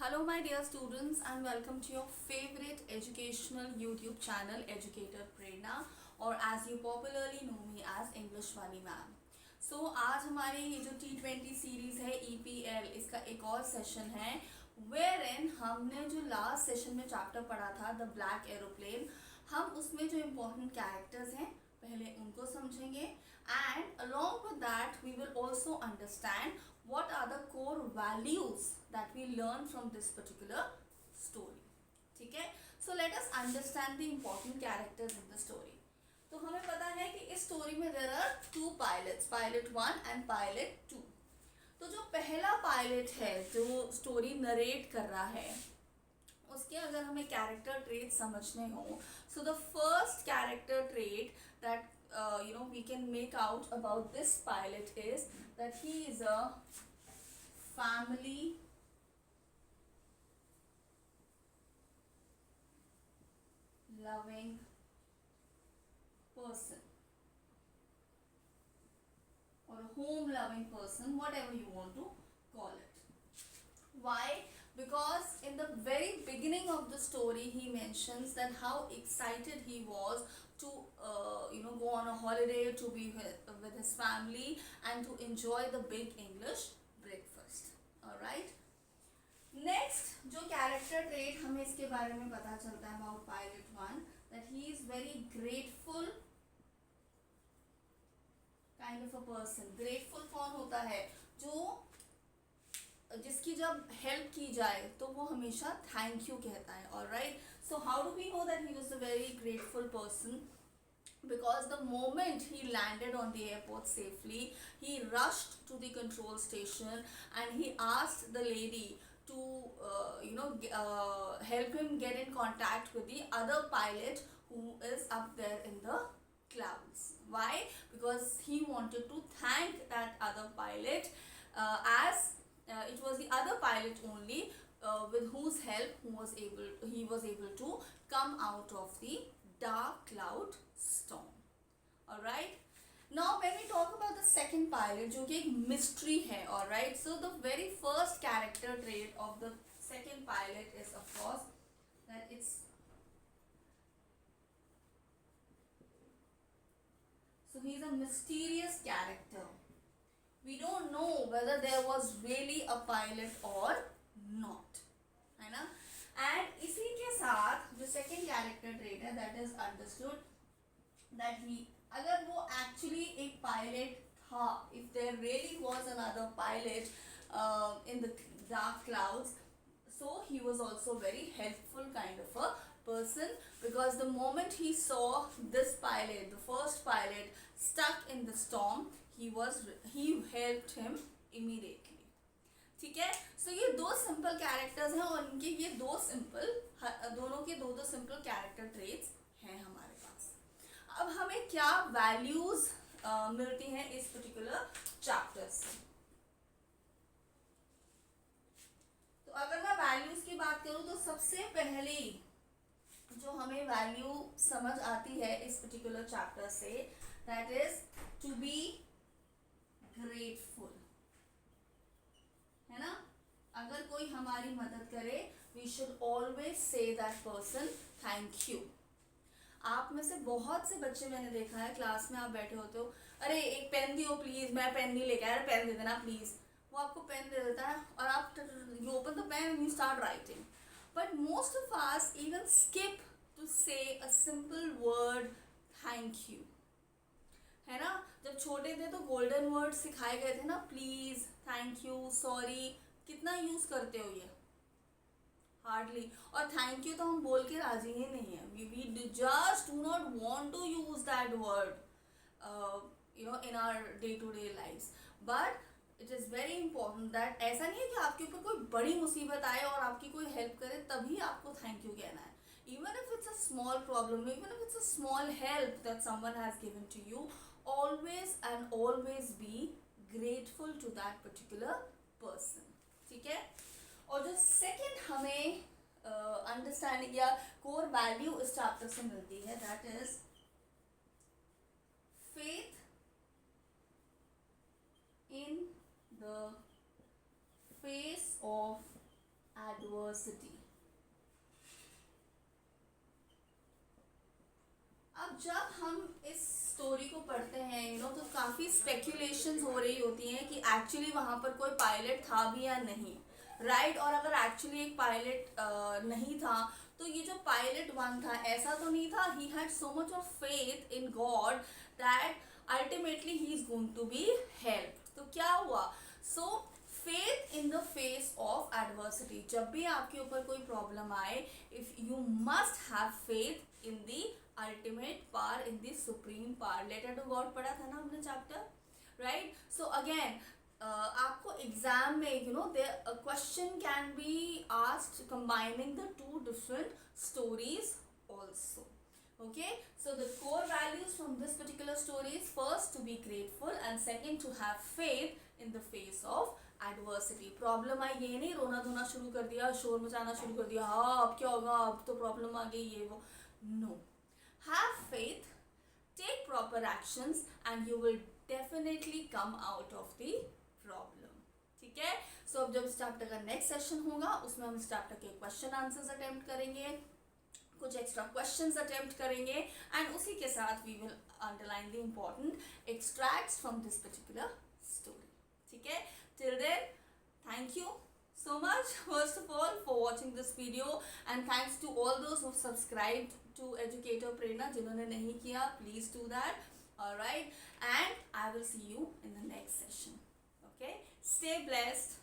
Hello my dear students and welcome to your favorite educational YouTube channel Educator Prerna और as you popularly know me as English वाली ma'am. आज हमारी ये जो T20 series है EPL इसका एक और सेशन है wherein हमने जो लास्ट सेशन में चैप्टर पढ़ा था द ब्लैक एरोप्लेन, हम उसमें जो इम्पोर्टेंट कैरेक्टर्स हैं पहले उनको समझेंगे and along with that we will also understand what are the core values that we learn from this particular story. ठीक है, so let us understand the important characters in the story. तो हमें पता है कि इस स्टोरी में there are two pilots, pilot 1 and pilot 2. तो जो पहला पायलट है जो स्टोरी नरेट कर रहा है उसके अगर हमें कैरेक्टर ट्रेट समझने हो, so the first character trait that we can make out about this pilot is that he is a family loving person or a home loving person, whatever you want to call it. Why? Because in the very beginning of the story he mentions that how excited he was to go on a holiday, to be with his family and to enjoy the big English breakfast. Alright. Next जो character trait हमें इसके बारे में पता चलता है about pilot 1 that he is very grateful kind of a person. Grateful कौन होता है? जो जिसकी जब हेल्प की जाए तो वो हमेशा थैंक यू कहता है. Alright, so how do we know that he was a very grateful person? Because the moment he landed on the airport safely, he rushed to the control station and he asked the lady to help him get in contact with the other pilot who is up there in the clouds. Why? Because he wanted to thank that other pilot, as it was the other pilot only with whose help he was able to come out of the dark cloud storm. Alright. Now when we talk about the second pilot जो कि एक mystery है, alright, so the very first character trait of the second pilot is of course that he's a mysterious character. We don't know whether there was really a pilot or not, है ना. And इसी के साथ जो second character trait है that is understood that he अगर वो actually एक पायलट था, if there really was another pilot in the dark clouds, so he was also very helpful kind of a person, because the moment he saw this pilot, the first pilot, stuck in the storm, he helped him immediately. ठीक है, सो ये दो simple characters हैं और इनके ये दोनों के दो सिंपल कैरेक्टर ट्रेट्स हैं हमारे पास. अब हमें क्या वैल्यूज मिलती हैं इस पर्टिकुलर चैप्टर से? तो अगर मैं वैल्यूज की बात करूं तो सबसे पहली जो हमें वैल्यू समझ आती है इस पर्टिकुलर चैप्टर से, that is to be grateful, है ना. अगर कोई हमारी मदद करे we should always say that person thank you. आप में से बहुत से बच्चे मैंने देखा है क्लास में, आप बैठे होते हो, अरे एक पेन दियो प्लीज, मैं पेन नहीं लेके आया, पेन दे देना प्लीज. वो आपको पेन दे देता है और आप you open the pen and you start writing. But most of us even skip to say a simple word thank you, है ना. जब छोटे थे तो गोल्डन वर्ड सिखाए गए थे ना, प्लीज, थैंक यू, सॉरी. कितना यूज करते हो ये? हार्डली. और थैंक यू तो हम बोल के राजी ही नहीं है. We just do not want to use that word in our day to day life. But it is very important that ऐसा नहीं है कि आपके ऊपर कोई बड़ी मुसीबत आए और आपकी कोई हेल्प करे तभी आपको थैंक यू कहना है. Even if it's a small problem, even if it's a small help that someone has given to you, always and always be grateful to that particular person. ठीक है. और जो सेकेंड हमें अंडरस्टैंडिंग या core value इस chapter से मिलती है, that is faith in the face of adversity. अब जब हम इस स्टोरी को पढ़ते हैं तो काफ़ी स्पेक्यूलेशंस हो रही होती हैं कि एक्चुअली वहाँ पर कोई पायलट था भी या नहीं, राइट? और अगर एक्चुअली एक पायलट नहीं था तो ये जो पायलट वन था ऐसा तो नहीं था, he had so much of faith in God that ultimately he is going to be help. तो क्या हुआ? So faith in the face of adversity, जब भी आपके ऊपर कोई प्रॉब्लम आए, if you must have faith in the ultimate power, in the supreme power. Letter to God पढ़ा था ना हमने चैप्टर, राइट? सो अगेन आपको एग्जाम में question can be asked combining the two different stories also. Okay, so the core values from this particular story is first to be grateful and second to have faith in the face of adversity. Problem आई ये नहीं रोना धोना शुरू कर दिया, शोर मचाना शुरू कर दिया, हाँ अब क्या होगा, अब तो प्रॉब्लम आ गई, ये वो। No, have faith, take proper actions and you will definitely come out of the problem. ठीक है? सो अब जब इस चैप्टर का नेक्स्ट सेशन होगा उसमें हम इस चैप्टर के क्वेश्चन आंसर्स अटेम्प्ट करेंगे, कुछ एक्स्ट्रा क्वेश्चंस अटेम्प्ट करेंगे एंड उसी के साथ we will underline the important extracts from this particular story. ठीक है? Till then, thank you so much first of all for watching this video and thanks to all those who subscribed to Educator Prerna. जिन्होंने नहीं किया, please do that. All right, and I will see you in the next session. Okay, stay blessed.